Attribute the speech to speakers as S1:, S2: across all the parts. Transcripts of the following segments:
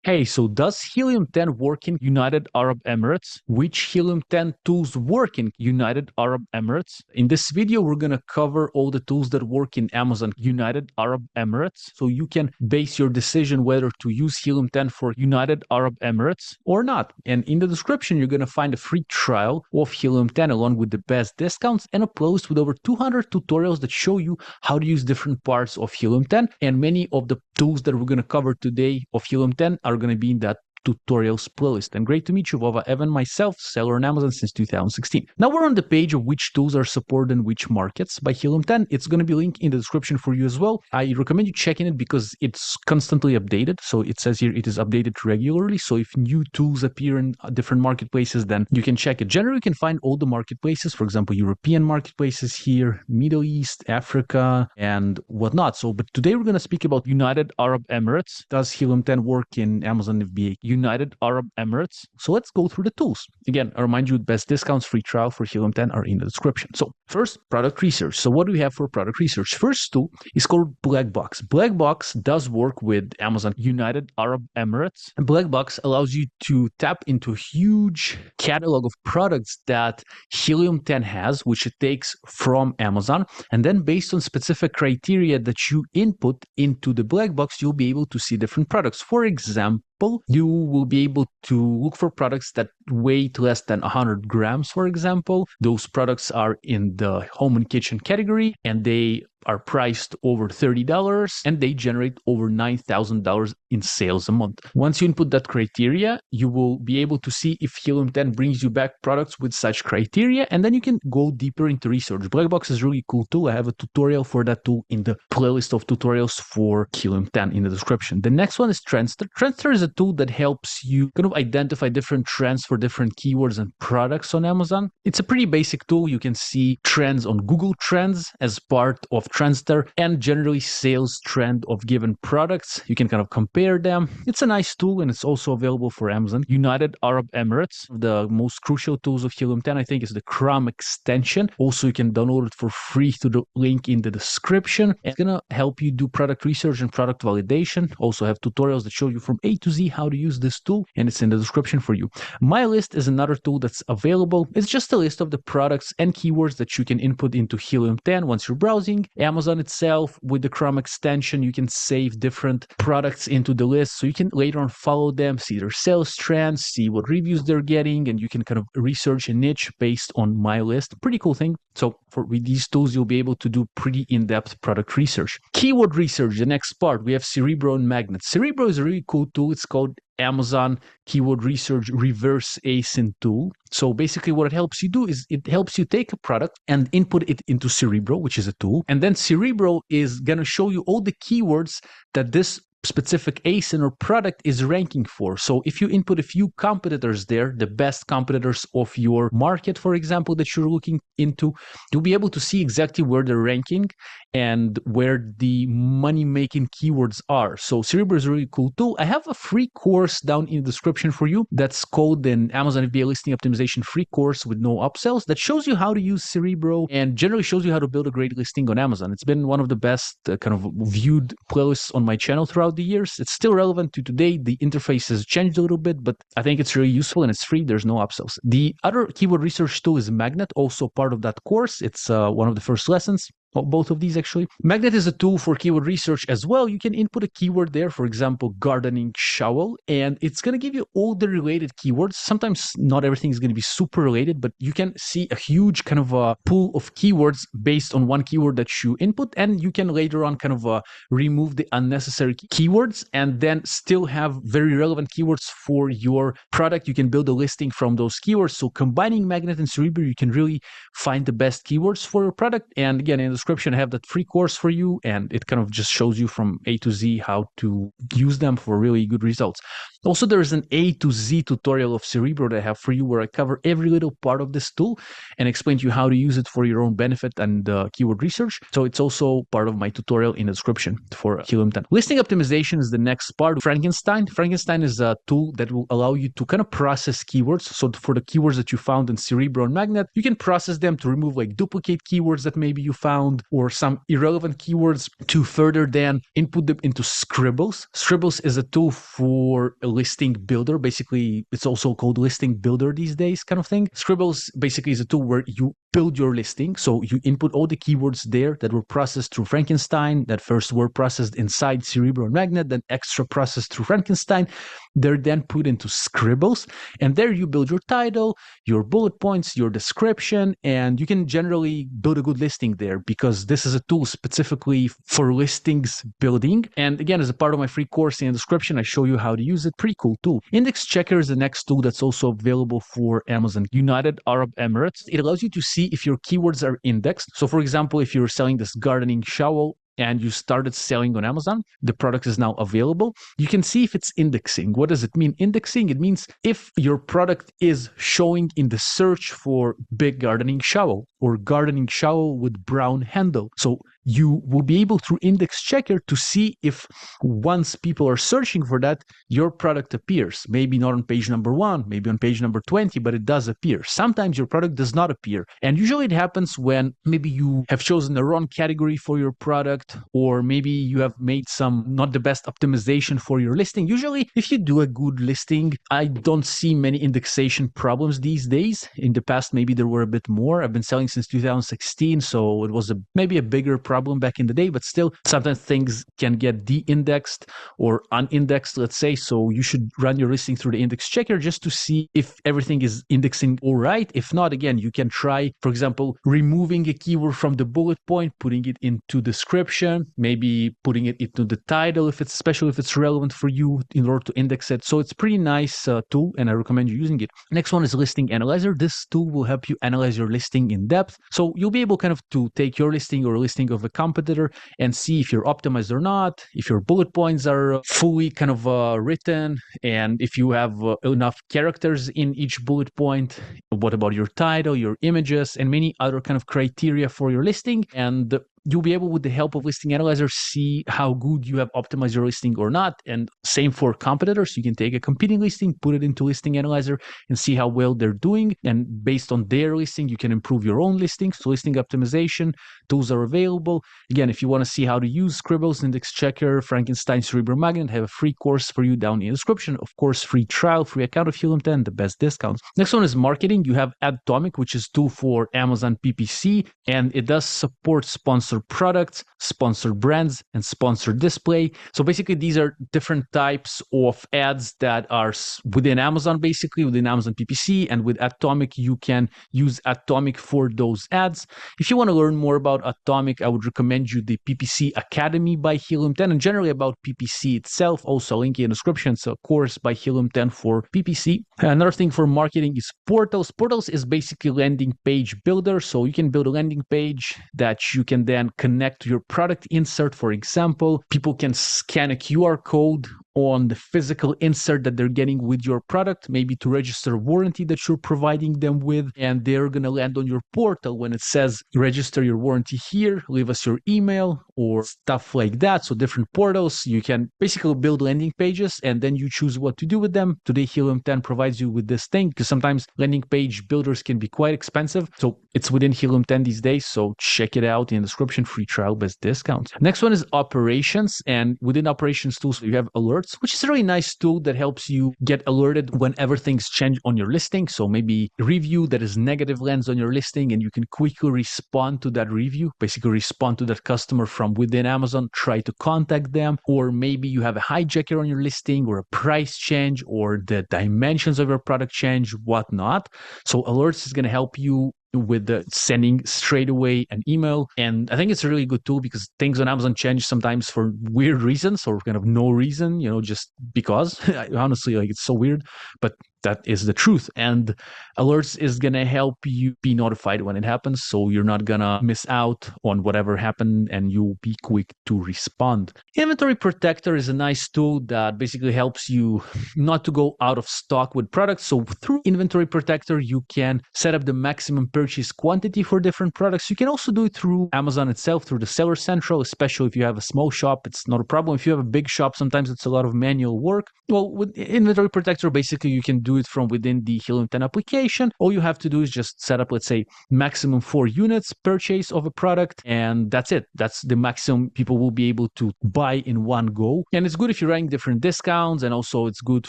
S1: Hey, so does Helium 10 work in United Arab Emirates? Which Helium 10 tools work in United Arab Emirates? In this video, we're going to cover all the tools that work in Amazon United Arab Emirates, so you can base your decision whether to use Helium 10 for United Arab Emirates or not. And in the description, you're going to find a free trial of Helium 10 along with the best discounts and a playlist with over 200 tutorials that show you how to use different parts of Helium 10. And many of the tools that we're going to cover today of Helium 10 are going to be in that tutorials playlist. And great to meet you, Vova Evan, myself, seller on Amazon since 2016. Now we're on the page of which tools are supported in which markets by Helium 10. It's going to be linked in the description for you as well. I recommend you checking it because it's constantly updated. So it says here it is updated regularly. So if new tools appear in different marketplaces, then you can check it. Generally, you can find all the marketplaces, for example, European marketplaces here, Middle East, Africa, and whatnot. So, but today we're going to speak about United Arab Emirates. Does Helium 10 work in Amazon FBA United Arab Emirates? So let's go through the tools. Again, I remind you, best discounts, free trial for Helium 10 are in the description. So first, product research. So what do we have for product research? First tool is called Black Box. Black Box does work with Amazon United Arab Emirates. And Black Box allows you to tap into a huge catalog of products that Helium 10 has, which it takes from Amazon. And then based on specific criteria that you input into the Black Box, you'll be able to see different products. For example, you will be able to look for products that weigh less than 100 grams, for example. Those products are in the home and kitchen category, and they are priced over $30, and they generate over $9,000 in sales a month. Once you input that criteria, you will be able to see if Helium 10 brings you back products with such criteria, and then you can go deeper into research. Black Box is a really cool tool. I have a tutorial for that tool in the playlist of tutorials for Helium 10 in the description. The next one is Trendster. Trendster is a tool that helps you kind of identify different trends for different keywords and products on Amazon. It's a pretty basic tool. You can see trends on Google Trends as part of Trendster and generally sales trend of given products. You can kind of compare them. It's a nice tool and it's also available for Amazon United Arab Emirates. The most crucial tools of Helium 10, I think, is the Chrome extension. Also, you can download it for free through the link in the description. It's gonna help you do product research and product validation. Also have tutorials that show you from A to Z how to use this tool, and it's in the description for you. My List is another tool that's available. It's just a list of the products and keywords that you can input into Helium 10 once you're browsing. Amazon itself, with the Chrome extension, you can save different products into the list, so you can later on follow them, see their sales trends, see what reviews they're getting, and you can kind of research a niche based on My List. Pretty cool thing. So with these tools, you'll be able to do pretty in-depth product research. Keyword research, the next part, we have Cerebro and Magnet. Cerebro is a really cool tool. It's called Amazon Keyword Research Reverse ASIN tool. So basically what it helps you do is it helps you take a product and input it into Cerebro, which is a tool. And then Cerebro is going to show you all the keywords that this specific ASIN or product is ranking for. So if you input a few competitors there, the best competitors of your market, for example, that you're looking into, you'll be able to see exactly where they're ranking and where the money-making keywords are. So Cerebro is a really cool tool. I have a free course down in the description for you that's called an Amazon FBA Listing Optimization free course with no upsells that shows you how to use Cerebro and generally shows you how to build a great listing on Amazon. It's been one of the best kind of viewed playlists on my channel throughout the years. It's still relevant to today. The interface has changed a little bit, but I think it's really useful and it's free. There's no upsells. The other keyword research tool is Magnet, also part of that course. It's one of the first lessons. Both of these actually. Magnet is a tool for keyword research as well. You can input a keyword there, for example, gardening shovel, and it's going to give you all the related keywords. Sometimes not everything is going to be super related, but you can see a huge kind of a pool of keywords based on one keyword that you input, and you can later on kind of remove the unnecessary keywords and then still have very relevant keywords for your product. You can build a listing from those keywords. So combining Magnet and Cerebro, you can really find the best keywords for your product. And again, in the description, I have that free course for you, and it kind of just shows you from A to Z how to use them for really good results. Also, there's an A to Z tutorial of Cerebro that I have for you where I cover every little part of this tool and explain to you how to use it for your own benefit and keyword research. So it's also part of my tutorial in the description for Helium 10. Listing optimization is the next part. Frankenstein. Frankenstein is a tool that will allow you to kind of process keywords. So for the keywords that you found in Cerebro and Magnet, you can process them to remove like duplicate keywords that maybe you found or some irrelevant keywords to further then input them into Scribbles. Scribbles is a tool for listing builder. Basically, it's also called listing builder these days, kind of thing. Scribbles basically is a tool where you build your listing. So you input all the keywords there that were processed through Frankenstein, that first were processed inside Cerebro and Magnet, then extra processed through Frankenstein. They're then put into Scribbles, and there you build your title, your bullet points, your description, and you can generally build a good listing there because this is a tool specifically for listings building. And again, as a part of my free course in the description, I show you how to use it. Pretty cool tool. Index Checker is the next tool that's also available for Amazon United Arab Emirates. It allows you to see if your keywords are indexed. So for example, if you're selling this gardening shovel and you started selling on Amazon, the product is now available. You can see if it's indexing. What does it mean, indexing? It means if your product is showing in the search for big gardening shovel or gardening shovel with brown handle. So you will be able through Index Checker to see if once people are searching for that, your product appears. Maybe not on page number 1, maybe on page number 20, but it does appear. Sometimes your product does not appear. And usually it happens when maybe you have chosen the wrong category for your product, or maybe you have made some not the best optimization for your listing. Usually, if you do a good listing, I don't see many indexation problems these days. In the past, maybe there were a bit more. I've been selling since 2016, so it was maybe a bigger problem back in the day, but still, sometimes things can get de-indexed or unindexed, let's say. So you should run your listing through the Index Checker just to see if everything is indexing all right. If not, again, you can try, for example, removing a keyword from the bullet point, putting it into description, maybe putting it into the title, especially if it's relevant for you in order to index it. So it's pretty nice tool, and I recommend you using it. Next one is Listing Analyzer. This tool will help you analyze your listing in depth. So you'll be able kind of to take your listing or a listing of a competitor and see if you're optimized or not, if your bullet points are fully kind of written, and if you have enough characters in each bullet point. What about your title, your images, and many other kind of criteria for your listing. And you'll be able, with the help of Listing Analyzer, see how good you have optimized your listing or not. And same for competitors. You can take a competing listing, put it into Listing Analyzer, and see how well they're doing. And based on their listing, you can improve your own listing. So listing optimization tools are available. Again, if you want to see how to use Scribbles, Index Checker, Frankenstein, Cerebro, Magnet, I have a free course for you down in the description. Of course, free trial, free account of Helium 10, the best discounts. Next one is marketing. You have Adtomic, which is a tool for Amazon PPC, and it does support sponsored products, sponsored brands, and sponsored display. So basically, these are different types of ads that are within Amazon, basically within Amazon PPC, and with Adtomic, you can use Adtomic for those ads. If you want to learn more about Adtomic, I would recommend you the PPC Academy by Helium 10, and generally about PPC itself. Also, link in the description. It's a course by Helium 10 for PPC. Another thing for marketing is Portals. Portals is basically landing page builder. So you can build a landing page that you can then connect to your product insert. For example, people can scan a QR code on the physical insert that they're getting with your product, maybe to register a warranty that you're providing them with, and they're going to land on your portal when it says register your warranty here, leave us your email, or stuff like that. So different portals, you can basically build landing pages, and then you choose what to do with them. Today, Helium 10 provides you with this thing, because sometimes landing page builders can be quite expensive. So it's within Helium 10 these days, so check it out in the description, free trial, best discounts. Next one is operations, and within operations tools, you have alerts, which is a really nice tool that helps you get alerted whenever things change on your listing. So maybe a review that is negative lands on your listing, and you can quickly respond to that review, basically respond to that customer from within Amazon, try to contact them. Or maybe you have a hijacker on your listing, or a price change, or the dimensions of your product change, whatnot. So alerts is going to help you with the sending straight away an email. And I think it's a really good tool because things on Amazon change sometimes for weird reasons, or kind of no reason, just because. Honestly, it's so weird, but that is the truth. And alerts is going to help you be notified when it happens, so you're not going to miss out on whatever happened, and you'll be quick to respond. Inventory Protector is a nice tool that basically helps you not to go out of stock with products. So through Inventory Protector, you can set up the maximum purchase quantity for different products. You can also do it through Amazon itself, through the Seller Central, especially if you have a small shop. It's not a problem. If you have a big shop, sometimes it's a lot of manual work. Well, with Inventory Protector, basically you can do it from within the Helium 10 application. All you have to do is just set up, let's say, maximum 4 units purchase of a product, and that's it. That's the maximum people will be able to buy in one go. And it's good if you're running different discounts, and also it's good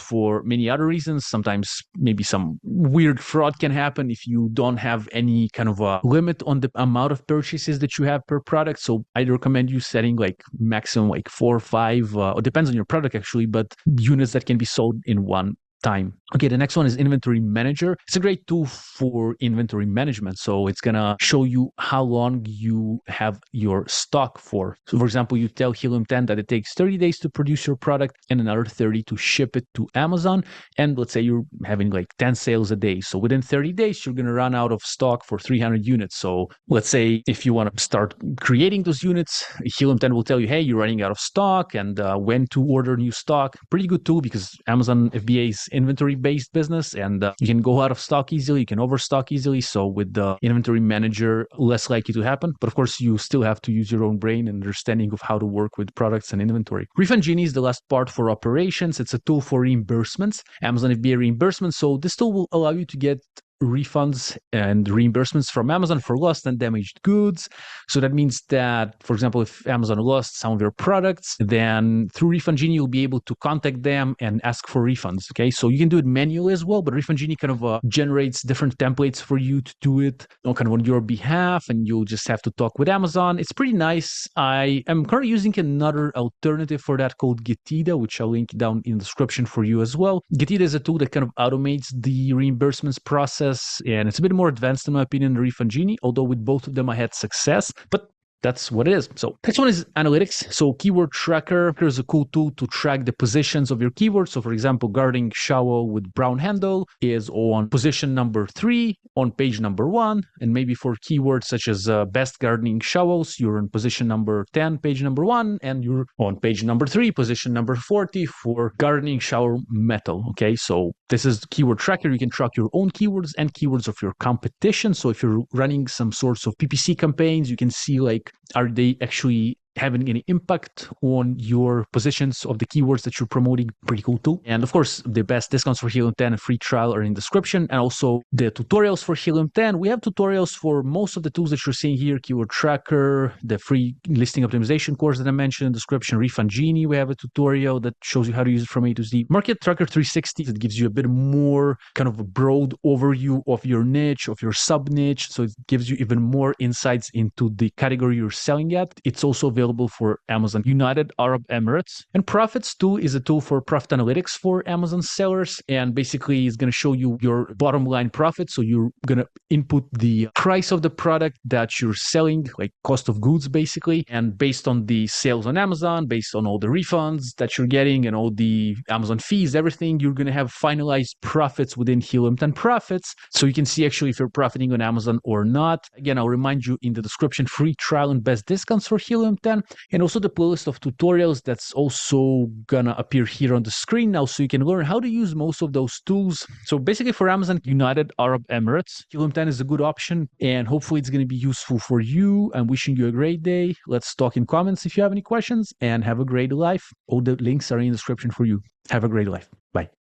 S1: for many other reasons. Sometimes maybe some weird fraud can happen if you don't have any kind of a limit on the amount of purchases that you have per product. So I'd recommend you setting like maximum like 4 or 5, it depends on your product actually, but units that can be sold in one time. Okay, the next one is Inventory Manager. It's a great tool for inventory management. So it's gonna show you how long you have your stock for. So for example, you tell Helium 10 that it takes 30 days to produce your product and another 30 to ship it to Amazon. And let's say you're having like 10 sales a day. So within 30 days, you're gonna run out of stock for 300 units. So let's say if you want to start creating those units, Helium 10 will tell you, hey, you're running out of stock and when to order new stock. Pretty good tool because Amazon FBA is inventory-based business, and you can go out of stock easily, you can overstock easily. So with the inventory manager, less likely to happen. But of course, you still have to use your own brain and understanding of how to work with products and inventory. Refund Genie is the last part for operations. It's a tool for reimbursements, Amazon FBA reimbursements. So this tool will allow you to get refunds and reimbursements from Amazon for lost and damaged goods. So that means that, for example, if Amazon lost some of your products, then through Refund Genie, you'll be able to contact them and ask for refunds. Okay, so you can do it manually as well, but Refund Genie kind of generates different templates for you to do it kind of on your behalf, and you'll just have to talk with Amazon. It's pretty nice. I am currently using another alternative for that called Getida, which I'll link down in the description for you as well. Getida is a tool that kind of automates the reimbursements process, and it's a bit more advanced in my opinion than Refund Genie, although with both of them I had success. But that's what it is. So next one is analytics. So keyword tracker is a cool tool to track the positions of your keywords. So for example, gardening shower with brown handle is on position number 3 on page number 1. And maybe for keywords such as best gardening shovels, you're on position number 10, page number 1, and you're on page number 3, position number 40 for gardening shower metal. Okay, so this is keyword tracker. You can track your own keywords and keywords of your competition. So if you're running some sorts of PPC campaigns, you can see like, are they actually having any impact on your positions of the keywords that you're promoting? Pretty cool tool. And of course, the best discounts for Helium 10 and free trial are in the description, and also the tutorials for Helium 10. We have tutorials for most of the tools that you're seeing here: keyword tracker, the free listing optimization course that I mentioned in the description, Refund Genie. We have a tutorial that shows you how to use it from A to Z. Market Tracker 360, it gives you a bit more kind of a broad overview of your niche, of your sub niche. So it gives you even more insights into the category you're selling at. It's also available for Amazon United Arab Emirates. And Profits tool is a tool for profit analytics for Amazon sellers, and basically it's going to show you your bottom line profit. So you're going to input the price of the product that you're selling, like cost of goods basically, and based on the sales on Amazon, based on all the refunds that you're getting and all the Amazon fees, everything, you're going to have finalized profits within Helium 10 Profits. So you can see actually if you're profiting on Amazon or not. Again, I'll remind you in the description, free trial and best discounts for Helium 10. And also the playlist of tutorials that's also gonna appear here on the screen now, so you can learn how to use most of those tools. So basically for Amazon United Arab Emirates, Helium 10 is a good option, and hopefully it's going to be useful for you. I'm wishing you a great day. Let's talk in comments if you have any questions, and have a great life. All the links are in the description for you. Have a great life. Bye.